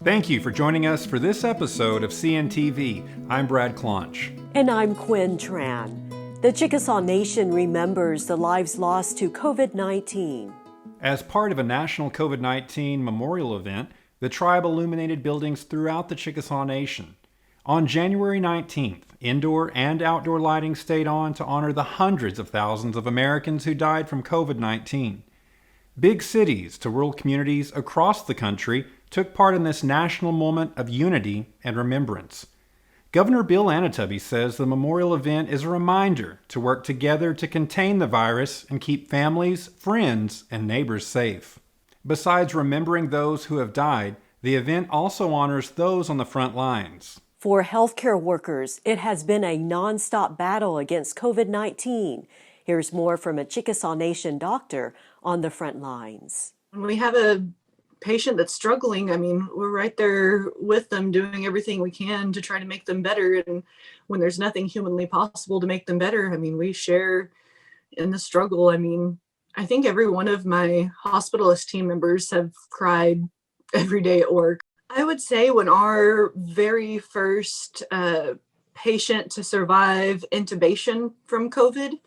Thank you for joining us for this episode of CNTV. I'm Brad Clonch. And I'm Quin Tran. The Chickasaw Nation remembers the lives lost to COVID-19. As part of a national COVID-19 memorial event, the tribe illuminated buildings throughout the Chickasaw Nation. On January 19th, indoor and outdoor lighting stayed on to honor the hundreds of thousands of Americans who died from COVID-19. Big cities to rural communities across the country took part in this national moment of unity and remembrance. Governor Bill Anatubby says the memorial event is a reminder to work together to contain the virus and keep families, friends, and neighbors safe. Besides remembering those who have died, the event also honors those on the front lines. For healthcare workers, it has been a nonstop battle against COVID-19. Here's more from a Chickasaw Nation doctor on the front lines. When we have a patient that's struggling, we're right there with them doing everything we can to try to make them better. And when there's nothing humanly possible to make them better, we share in the struggle. I think every one of my hospitalist team members have cried every day at work. I would say when our very first patient to survive intubation from COVID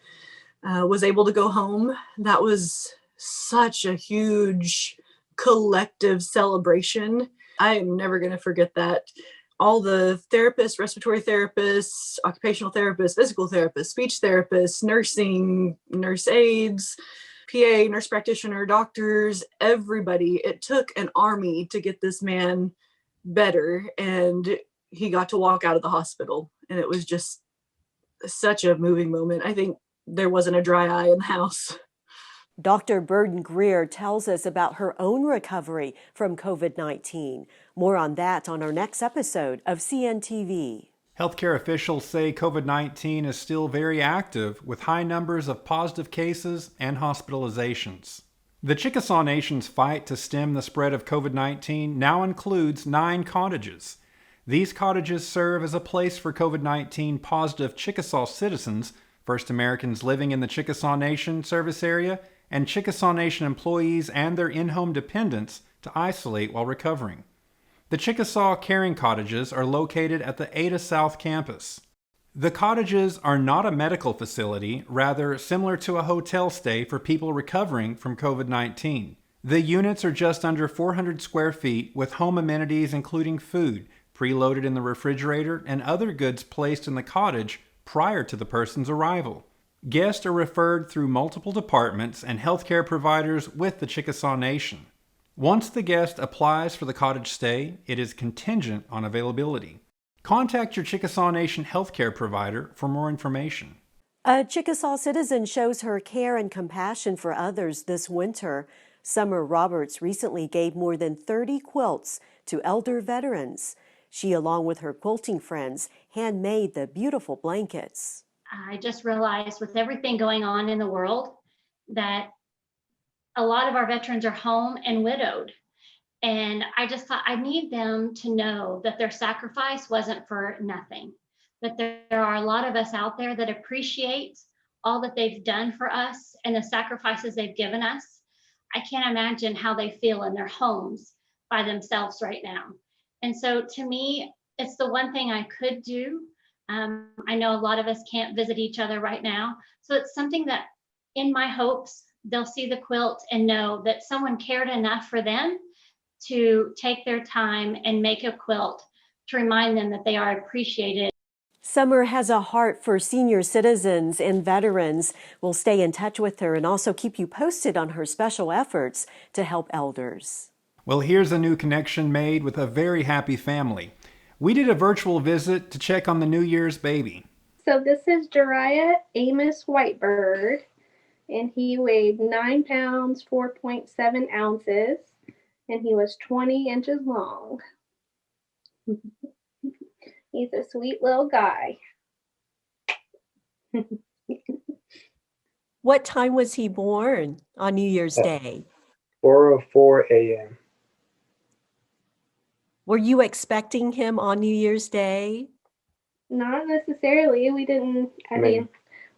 was able to go home, that was such a huge collective celebration. I am never going to forget that. All the therapists, respiratory therapists, occupational therapists, physical therapists, speech therapists, nursing, nurse aides, PA, nurse practitioner, doctors, everybody. It took an army to get this man better, and he got to walk out of the hospital. And it was just such a moving moment. I think there wasn't a dry eye in the house. Dr. Burden-Greer tells us about her own recovery from COVID-19. More on that on our next episode of CNTV. Healthcare officials say COVID-19 is still very active with high numbers of positive cases and hospitalizations. The Chickasaw Nation's fight to stem the spread of COVID-19 now includes 9 cottages. These cottages serve as a place for COVID-19 positive Chickasaw citizens, First Americans living in the Chickasaw Nation service area, and Chickasaw Nation employees and their in-home dependents to isolate while recovering. The Chickasaw Caring Cottages are located at the Ada South campus. The cottages are not a medical facility, rather similar to a hotel stay for people recovering from COVID-19. The units are just under 400 square feet with home amenities including food, preloaded in the refrigerator, and other goods placed in the cottage prior to the person's arrival. Guests are referred through multiple departments and healthcare providers with the Chickasaw Nation. Once the guest applies for the cottage stay, it is contingent on availability. Contact your Chickasaw Nation healthcare provider for more information. A Chickasaw citizen shows her care and compassion for others this winter. Summer Roberts recently gave more than 30 quilts to elder veterans. She, along with her quilting friends, handmade the beautiful blankets. I just realized with everything going on in the world that a lot of our veterans are home and widowed. And I just thought I need them to know that their sacrifice wasn't for nothing, that there are a lot of us out there that appreciate all that they've done for us and the sacrifices they've given us. I can't imagine how they feel in their homes by themselves right now. And so to me, it's the one thing I could do. I know a lot of us can't visit each other right now. So it's something that in my hopes, they'll see the quilt and know that someone cared enough for them to take their time and make a quilt to remind them that they are appreciated. Summer has a heart for senior citizens and veterans. We'll stay in touch with her and also keep you posted on her special efforts to help elders. Well, here's a new connection made with a very happy family. We did a virtual visit to check on the New Year's baby. So this is Jariah Amos Whitebird, and he weighed 9 pounds, 4.7 ounces, and he was 20 inches long. He's a sweet little guy. What time was he born on New Year's Day? 4:04 a.m. Were you expecting him on New Year's Day? Not necessarily. We didn't,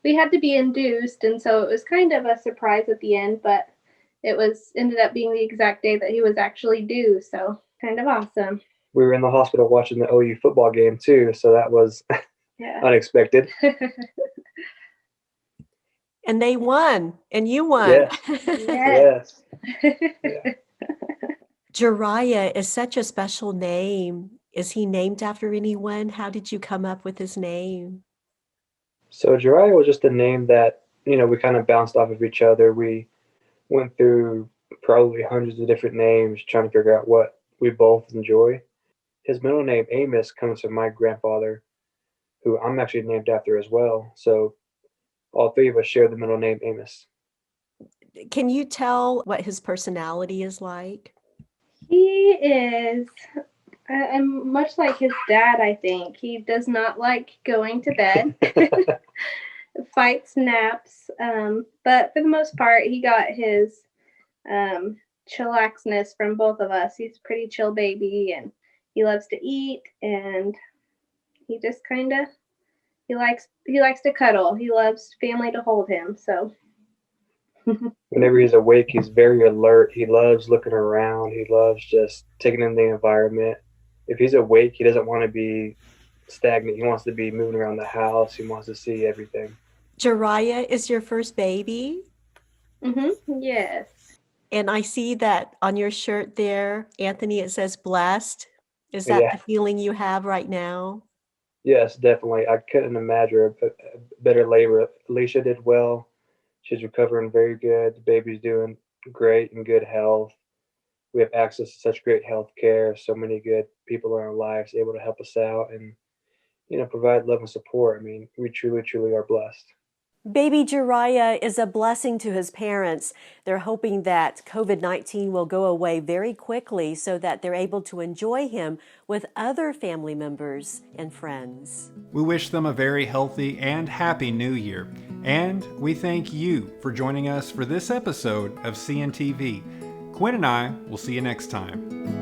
we had to be induced, and so it was kind of a surprise at the end, but it ended up being the exact day that he was actually due, so kind of awesome. We were in the hospital watching the OU football game too, so that was Yeah. unexpected. And they won, and you won. Yes. Yes. Yeah. Jariah is such a special name. Is he named after anyone? How did you come up with his name? So Jariah was just a name that, we kind of bounced off of each other. We went through probably hundreds of different names trying to figure out what we both enjoy. His middle name, Amos, comes from my grandfather, who I'm actually named after as well. So all three of us share the middle name, Amos. Can you tell what his personality is like? He is much like his dad, I think. He does not like going to bed, fights naps, but for the most part, he got his chillaxness from both of us. He's a pretty chill baby, and he loves to eat, and he just kind of he likes to cuddle. He loves family to hold him. So Whenever he's awake, he's very alert. He loves looking around. He loves just taking in the environment. If he's awake, he doesn't want to be stagnant. He wants to be moving around the house. He wants to see everything. Jariah is your first baby? Yes. And I see that on your shirt there, Anthony, it says blessed. Is that the feeling you have right now? Yes, definitely. I couldn't imagine a better labor. Alicia did well. She's recovering very good. The baby's doing great and good health. We have access to such great health care. So many good people in our lives able to help us out and, provide love and support. I mean, we truly, truly are blessed. Baby Jariah is a blessing to his parents. They're hoping that COVID-19 will go away very quickly so that they're able to enjoy him with other family members and friends. We wish them a very healthy and happy new year. And we thank you for joining us for this episode of CNTV. Quinn and I will see you next time.